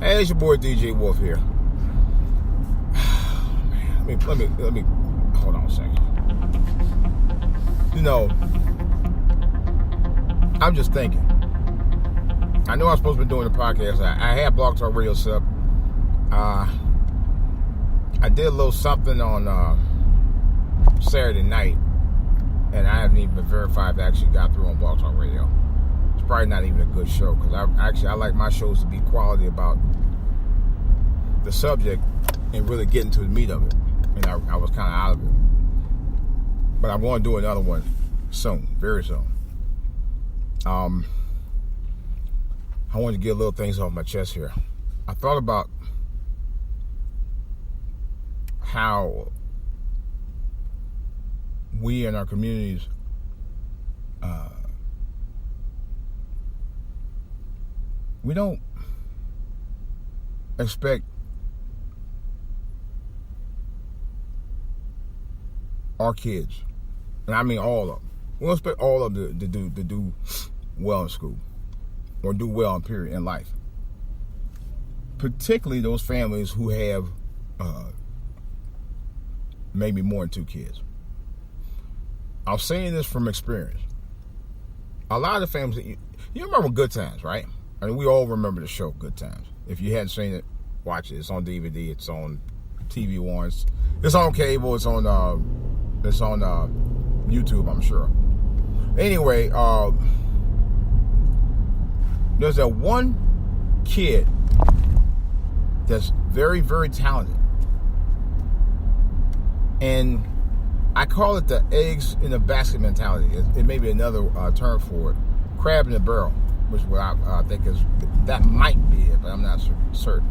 Hey, it's your boy DJ Wolf here. Man, let me hold on a second. You know, I'm just thinking. I know I'm supposed to be doing the podcast. I had Blog Talk Radio sub. I did a little something on Saturday night, and I haven't even verified if I actually got through on Blog Talk Radio. It's probably not even a good show because I like my shows to be quality about the subject and really getting to the meat of it. And I was kind of out of it, but I'm going to do another one soon, very soon. I wanted to get little things off my chest here. I thought about how we in our communities we don't expect our kids, and I mean all of them. We don't expect all of them to do well in school or do well in life. Particularly those families who have maybe more than 2 kids. I'm saying this from experience. A lot of the families, you remember Good Times, right? I mean, we all remember the show Good Times. If you hadn't seen it, watch it. It's on DVD. It's on TV once. It's on cable. It's on YouTube, I'm sure. Anyway, there's that one kid that's very, very talented. And I call it the eggs in a basket mentality. It may be another term for it. Crab in the barrel, which what I think that might be it, but I'm not certain.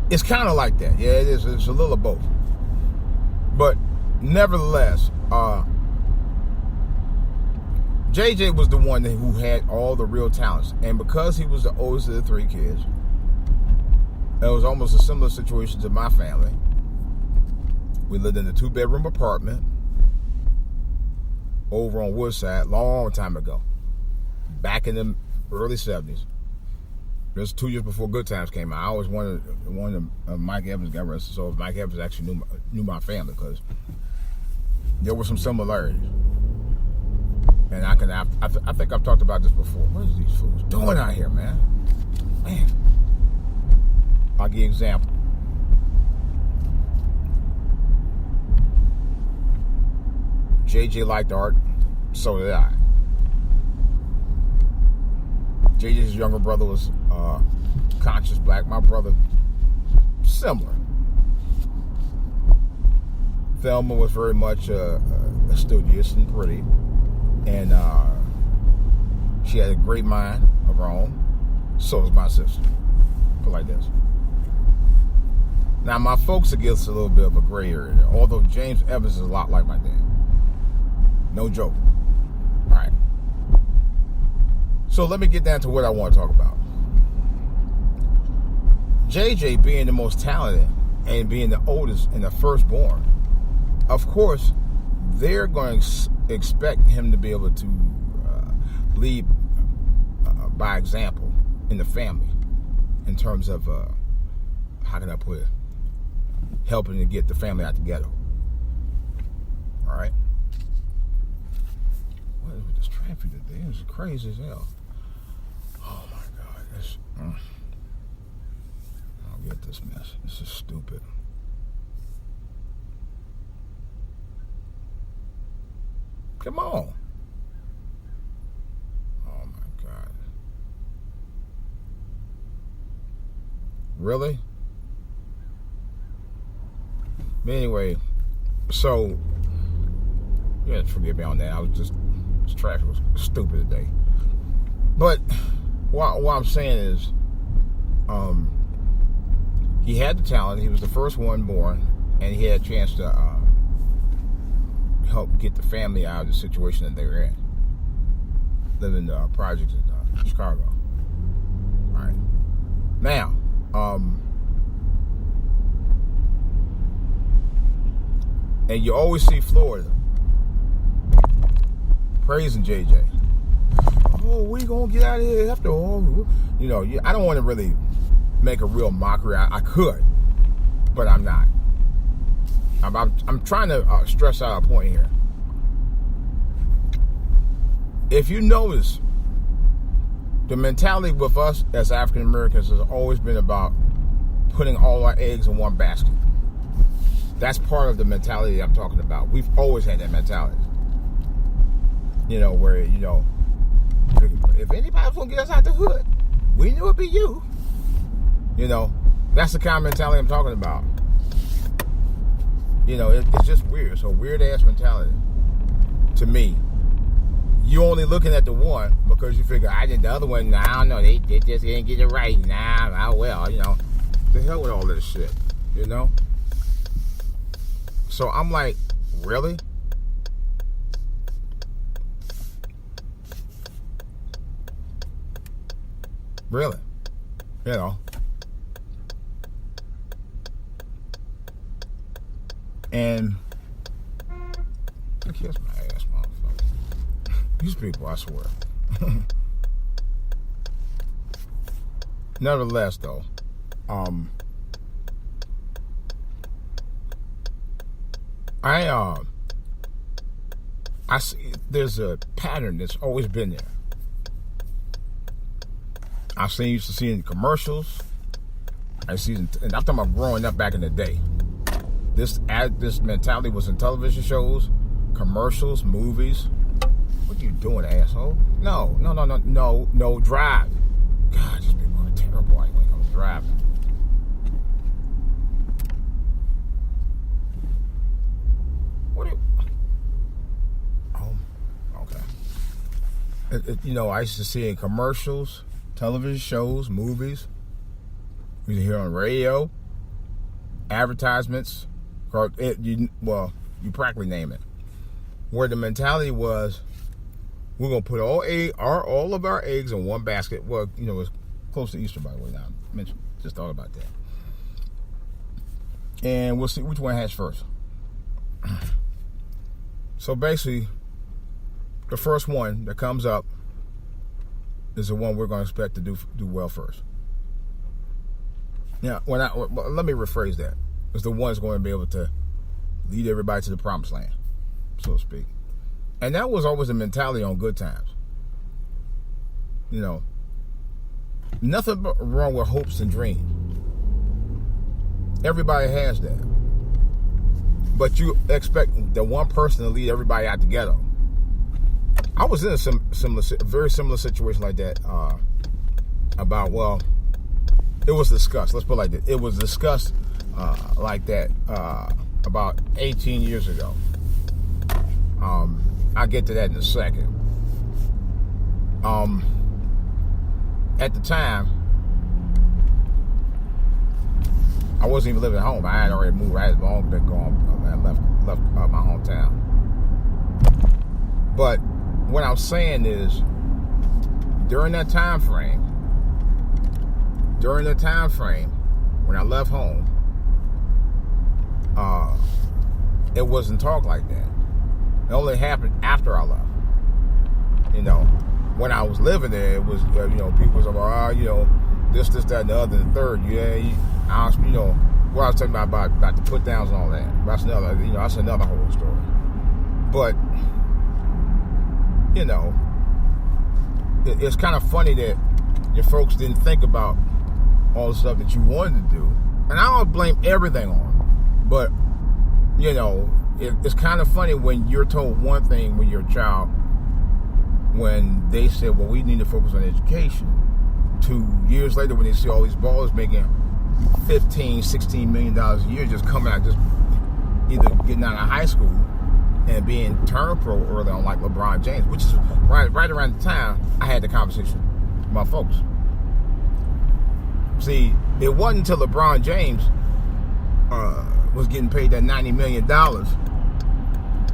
It's kind of like that. Yeah, it is. It's a little of both. But nevertheless, JJ was the one who had all the real talents. And because he was the oldest of the 3 kids, it was almost a similar situation to my family. We lived in a 2-bedroom apartment over on Woodside long time ago, back in the early 70s. It was 2 years before Good Times came out. I always wanted Mike Evans got arrested, so Mike Evans actually knew my family because there were some similarities. And I think I've talked about this before. What is these fools doing out here, man? Man. I'll give you an example. JJ liked art, so did I. JJ's younger brother was conscious black. My brother, similar. Thelma was very much studious and pretty, and she had a great mind of her own. So was my sister. Put it like this. Now, my folks against a little bit of a gray area there, although James Evans is a lot like my dad. No joke. All right. So let me get down to what I want to talk about. JJ being the most talented and being the oldest and the firstborn, of course, they're going to expect him to be able to lead by example in the family in terms of, how can I put it, helping to get the family out together. All right. What is with this traffic today? It's crazy as hell. Oh my God, I'll get this mess. This is stupid. Come on. Oh my God. Really? But anyway, so you have to forgive me on that. This traffic was stupid today. But what I'm saying is, he had the talent. He was the first one born, and he had a chance to help get the family out of the situation that they were in, living in the projects in Chicago. All right. Now, and you always see Florida praising JJ. oh, we gonna get out of here after all. You know, I don't want to really make a real mockery. I could, but I'm not. I'm trying to stress out a point here. If you notice, the mentality with us as African Americans has always been about putting all our eggs in one basket. That's part of the mentality I'm talking about. We've always had that mentality. You know, where, you know, if anybody was going to get us out the hood, we knew it'd be you. You know, that's the kind of mentality I'm talking about. You know, it's just weird. It's a weird-ass mentality to me. You only looking at the one because you figure, I did the other one. Nah, I don't know. They just didn't get it right. Nah, well, you know. The hell with all this shit, you know? So I'm like, really? Really? You know? And I kiss my ass, motherfucker. These people, I swear. Nevertheless, though, I see there's a pattern that's always been there. Used to see in commercials. And I'm talking about growing up back in the day. This mentality was in television shows, commercials, movies. What are you doing, asshole? No, drive. God, these people are terrible when it comes to driving. You know, I used to see in commercials, television shows, movies. You can hear on radio, advertisements. You practically name it. Where the mentality was, we're gonna put all of our eggs in one basket. Well, you know, it's close to Easter, by the way. Now, just thought about that. And we'll see which one hatches first. So basically, the first one that comes up is the one we're going to expect to do well first. Now, let me rephrase that. It's the one that's going to be able to lead everybody to the promised land, so to speak. And that was always the mentality on Good Times. You know, nothing wrong with hopes and dreams. Everybody has that. But you expect the one person to lead everybody out together. I was in a very similar situation like that. It was discussed. Let's put it like this. It was discussed like that about 18 years ago. I'll get to that in a second. At the time, I wasn't even living at home. I had already moved. I had long been gone. I left my hometown. But what I'm saying is, during that time frame, when I left home, it wasn't talk like that. It only happened after I left. You know, when I was living there, it was, you know, people was like, you know, this, that, and the other, and the third. Yeah, you know, what I was talking about the put downs and all that. That's another whole story. But, you know, it's kind of funny that your folks didn't think about all the stuff that you wanted to do. And I don't blame everything on them. But, you know, it's kind of funny when you're told one thing when you're a child, when they said, well, we need to focus on education. 2 years later, when they see all these ballers making $15, $16 million a year just coming out, just either getting out of high school and being turned pro early on, like LeBron James, which is right around the time I had the conversation with my folks. See, it wasn't until LeBron James was getting paid that $90 million,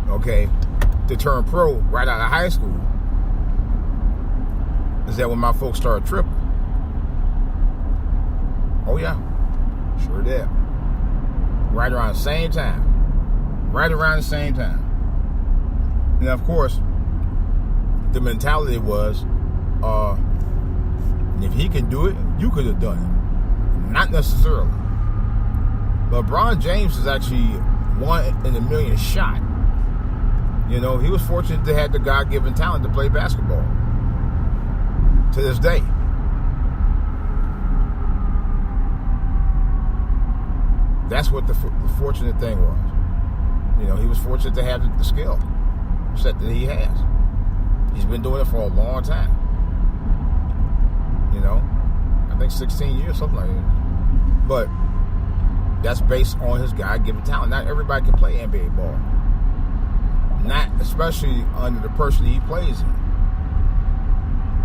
okay, to turn pro right out of high school, is that when my folks started tripping. Oh yeah, sure did. Right around the same time. And of course, the mentality was, if he can do it, you could have done it. Not necessarily. LeBron James is actually 1 in a million shot. You know, he was fortunate to have the God-given talent to play basketball. To this day. That's what the fortunate thing was. You know, he was fortunate to have the skill set that he has. He's been doing it for a long time. You know, I think 16 years, something like that. But that's based on his God-given talent. Not everybody can play NBA ball. Not especially under the person he plays in.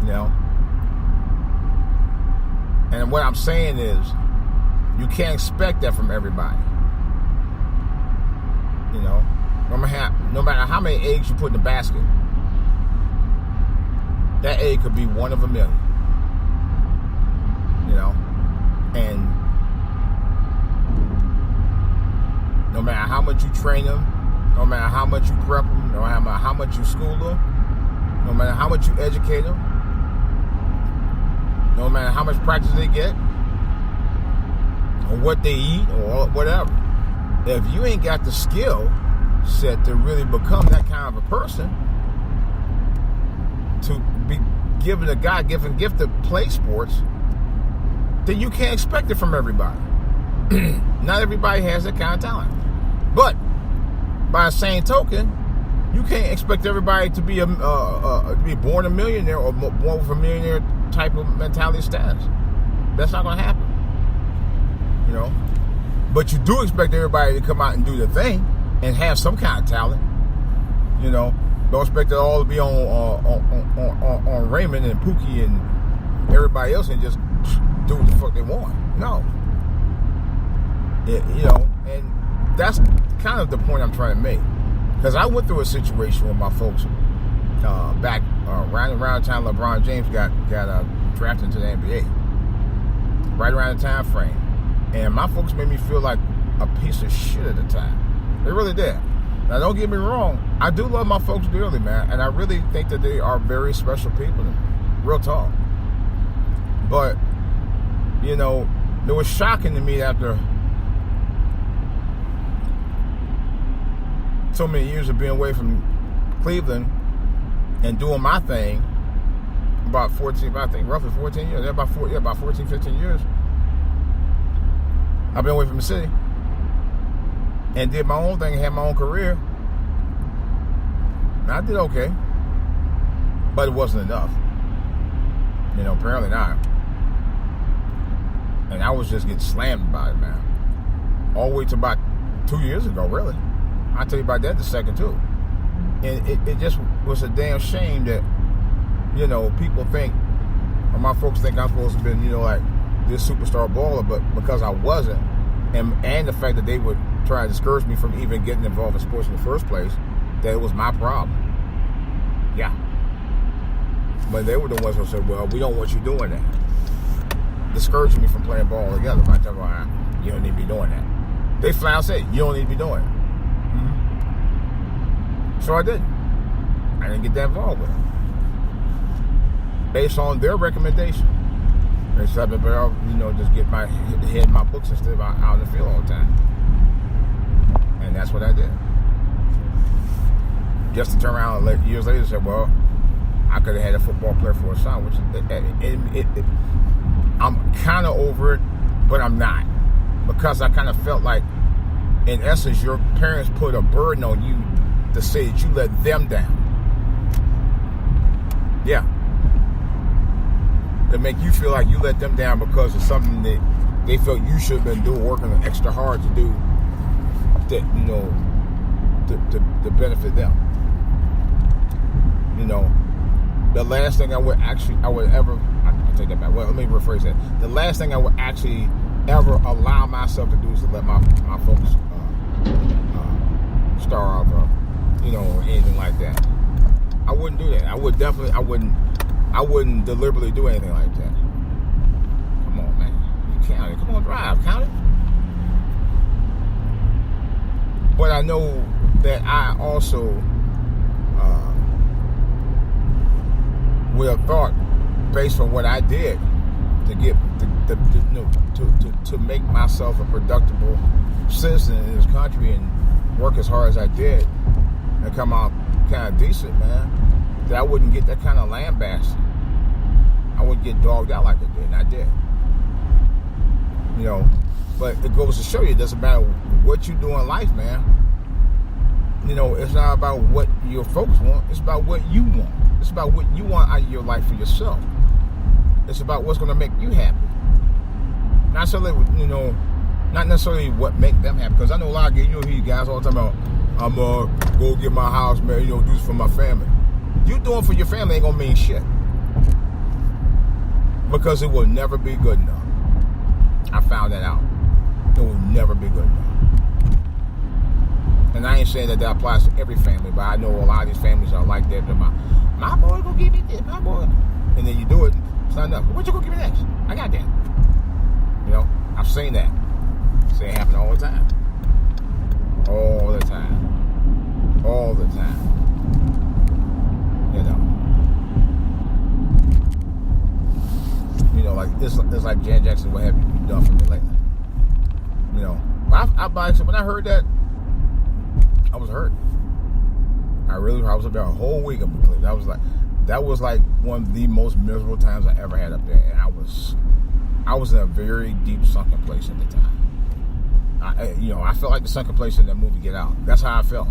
You know? And what I'm saying is, you can't expect that from everybody. You know? No matter how many eggs you put in the basket, that egg could be 1 of a million. You know? And no matter how much you train them, no matter how much you prep them, no matter how much you school them, no matter how much you educate them, no matter how much practice they get, or what they eat, or whatever, if you ain't got the skill set to really become that kind of a person, to be given a God-given gift to play sports, then you can't expect it from everybody. Not everybody has that kind of talent. But by the same token, you can't expect everybody to be born a millionaire or born with a millionaire type of mentality status. That's not going to happen. You know, but you do expect everybody to come out and do the thing and have some kind of talent. You know, don't expect it all to be on Raymond and Pookie and everybody else and just do what the fuck they want. No. You know, and that's kind of the point I'm trying to make. Because I went through a situation with my folks back around the time LeBron James got drafted into the NBA. Right around the time frame. And my folks made me feel like a piece of shit at the time. They really did. Now, don't get me wrong. I do love my folks dearly, man. And I really think that they are very special people. Real talk. But, you know, it was shocking to me after so many years of being away from Cleveland and doing my thing, roughly 14 years. About 14, 15 years. I've been away from the city and did my own thing, had my own career. And I did okay, but it wasn't enough. You know, apparently not. And I was just getting slammed by it, man. All the way to about 2 years ago, really. I'll tell you about that in a second, too. And it just was a damn shame that, you know, people think, or my folks think I'm supposed to be, you know, like this superstar baller, but because I wasn't, and the fact that they would try to discourage me from even getting involved in sports in the first place, that it was my problem. Yeah. But they were the ones who said, well, we don't want you doing that. Discouraging me from playing ball altogether. By the time you don't need to be doing that. They flat out said, you don't need to be doing it. Mm-hmm. So I didn't. I didn't get that involved with it. Based on their recommendation. They said, but I'll, you know, just get my head in my books instead of out in the field all the time. And that's what I did. Just to turn around years later and say, well, I could have had a football player for a son, which I'm kind of over it, but I'm not. Because I kind of felt like, in essence, your parents put a burden on you to say that you let them down. Yeah. To make you feel like you let them down because of something that they felt you should have been doing, working extra hard to do, that, you know, to benefit them. You know, the last thing I would ever, I'll take that back. Well, let me rephrase that. The last thing I would actually ever allow myself to do is to let my folks starve or, you know, or anything like that. I wouldn't do that. I wouldn't deliberately do anything like that. Come on, man. You count it. Come on, drive. Count it. But I know that I also would have thought based on what I did to get to make myself a productive citizen in this country and work as hard as I did and come out kind of decent, man, that I wouldn't get that kind of lambast. I wouldn't get dogged out like I did, and I did. But it goes to show you it doesn't matter what you do in life, man. It's not about what your folks want. It's about what you want. It's about what you want out of your life for yourself. It's about what's going to make you happy. Not necessarily what make them happy. Because I know a lot of you guys all the time about, I'm go get my house, man. Do this for my family. You doing for your family ain't gonna mean shit. Because it will never be good enough. I found that out. It will never be good enough. And I ain't saying that applies to every family, but I know a lot of these families are like that. My boy gonna give me this, my boy. And then you do it, it's not enough. What you gonna give me next? I got that. I've seen that. See it happen all the time. All the time. All the time. Like it's like Jan Jackson, what have you done for me lately? When I heard that, I was hurt. I was up there a whole week up in Cleveland. That was like one of the most miserable times I ever had up there, and I was in a very deep sunken place at the time. I felt like the sunken place in that movie Get Out. That's how I felt.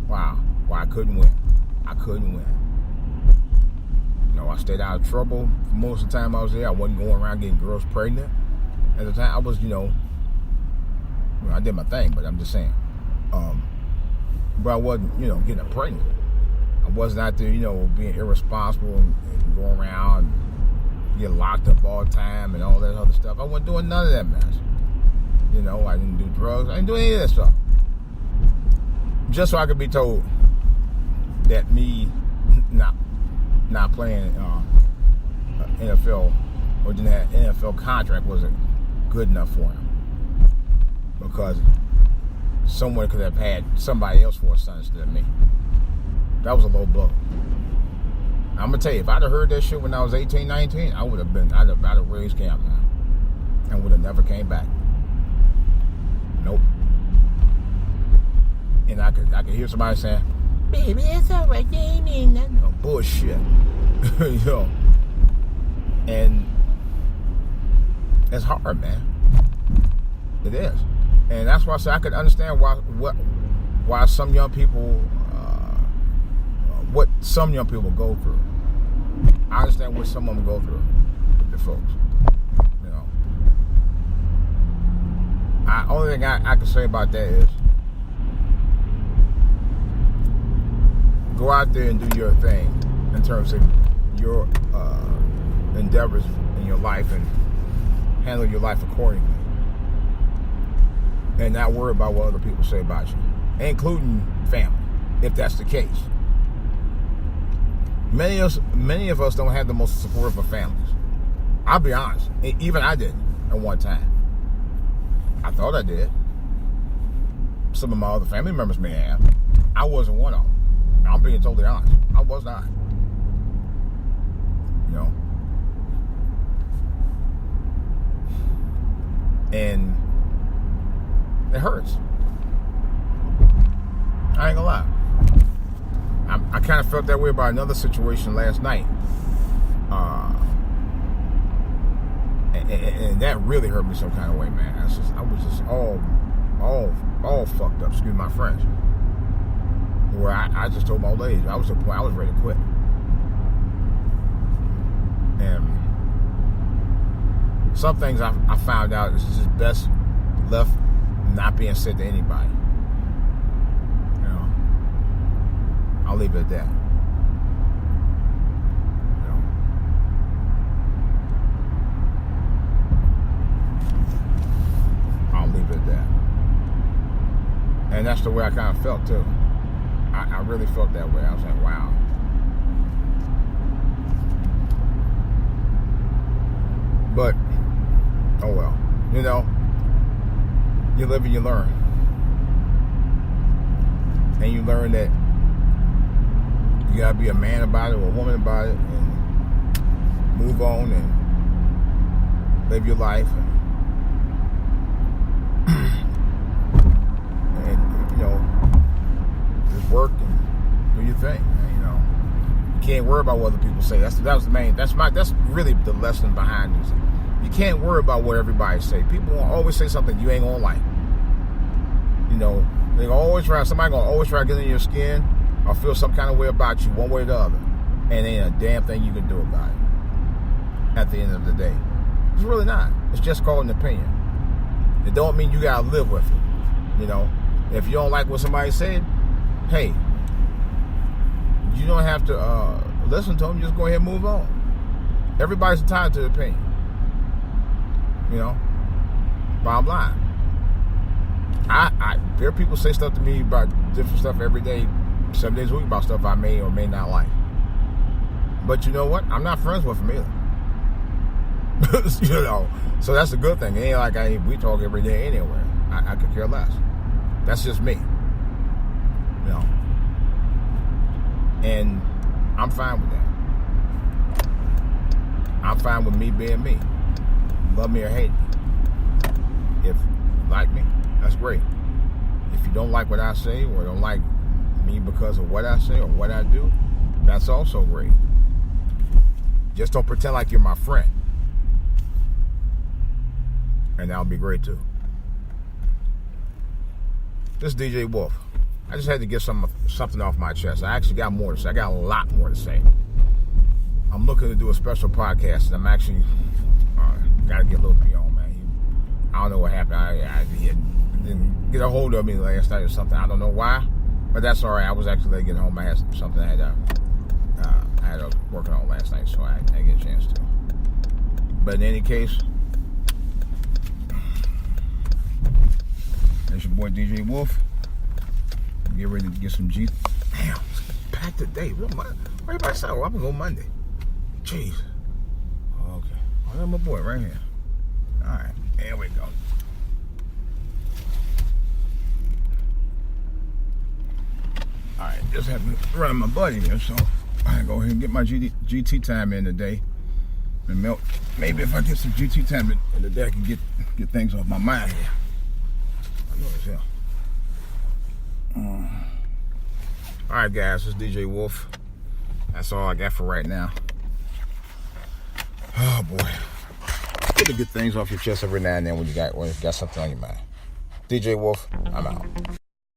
Wow, I couldn't win. I stayed out of trouble for most of the time I was there. I wasn't going around getting girls pregnant. At the time, I was, I did my thing, but I'm just saying. But I wasn't, getting her pregnant. I wasn't out there, being irresponsible and going around and getting locked up all the time and all that other stuff. I wasn't doing none of that mess. I didn't do drugs. I didn't do any of that stuff. Just so I could be told that me not playing NFL or didn't have NFL contract wasn't good enough for him because someone could have had somebody else for a son instead of me. That was a low blow. I'm gonna tell you, if I'd have heard that shit when I was 18, 19, I'd have raised camp now and would have never came back. Nope. And I could hear somebody saying, "Baby, it's all right, they ain't mean nothing." No bullshit. And it's hard, man. It is. And that's why I say I could understand why some young people, what some young people go through. I understand what some of them go through with the folks. Only thing I can say about that is go out there and do your thing in terms of your endeavors in your life and handle your life accordingly. And not worry about what other people say about you, including family, if that's the case. Many of us don't have the most supportive of families. I'll be honest. Even I did at one time. I thought I did. Some of my other family members may have. I wasn't one of them. I'm being totally honest. I was not. And it hurts. I ain't gonna lie. I kind of felt that way about another situation last night. And that really hurt me some kind of way, man. I was just all fucked up, excuse my French. Where I just told my old lady, I was at the point I was ready to quit. And some things I found out is just best left not being said to anybody. I'll leave it at that. I'll leave it at that. And that's the way I kind of felt too. I really felt that way. I was like, wow. But, oh well. You live and you learn. And you learn that you gotta be a man about it or a woman about it and move on and live your life and you know, just work and do your thing. And, you know, you can't worry about what other people say. That's really the lesson behind this. You can't worry about what everybody say. People will always say something you ain't gonna like. You know, somebody gonna always try to get in your skin or feel some kind of way about you, one way or the other. And ain't a damn thing you can do about it at the end of the day. It's really not. It's just called an opinion. It don't mean you gotta live with it. You know, if you don't like what somebody said, hey, you don't have to listen to them. Just go ahead and move on. Everybody's entitled to their opinion. You know, bottom line. There are people say stuff to me about different stuff every day, 7 days a week, about stuff I may or may not like. But you know what? I'm not friends with them either. You know, so that's a good thing. It ain't like we talk every day anywhere. I could care less. That's just me. You know, and I'm fine with that. I'm fine with me being me. Love me or hate me. If you like me, that's great. If you don't like what I say or don't like me because of what I say or what I do, that's also great. Just don't pretend like you're my friend. And that'll be great too. This is DJ Wolf. I just had to get something off my chest. I actually got more to say. I got a lot more to say. I'm looking to do a special podcast, and I'm actually got to get a little pee on, man. I don't know what happened. He didn't get a hold of me last night or something. I don't know why, but that's all right. I was actually late getting home. I had something I had working on last night, so I didn't get a chance to. But in any case, that's your boy DJ Wolf. Get ready to get some G. Damn, it's packed today. Where everybody say, I'm gonna go Monday. Jeez. Okay. Oh, that's my boy right here. All right. There we go. All right. Just had to run my buddy here, so I go ahead and get my GT time in today. And maybe if I get some GT time in today, I can get things off my mind here. I know it's hell. All right, guys, this is DJ Wolf. That's all I got for right now. Oh boy, get the good things off your chest every now and then when you got something on your mind. DJ Wolf, I'm out.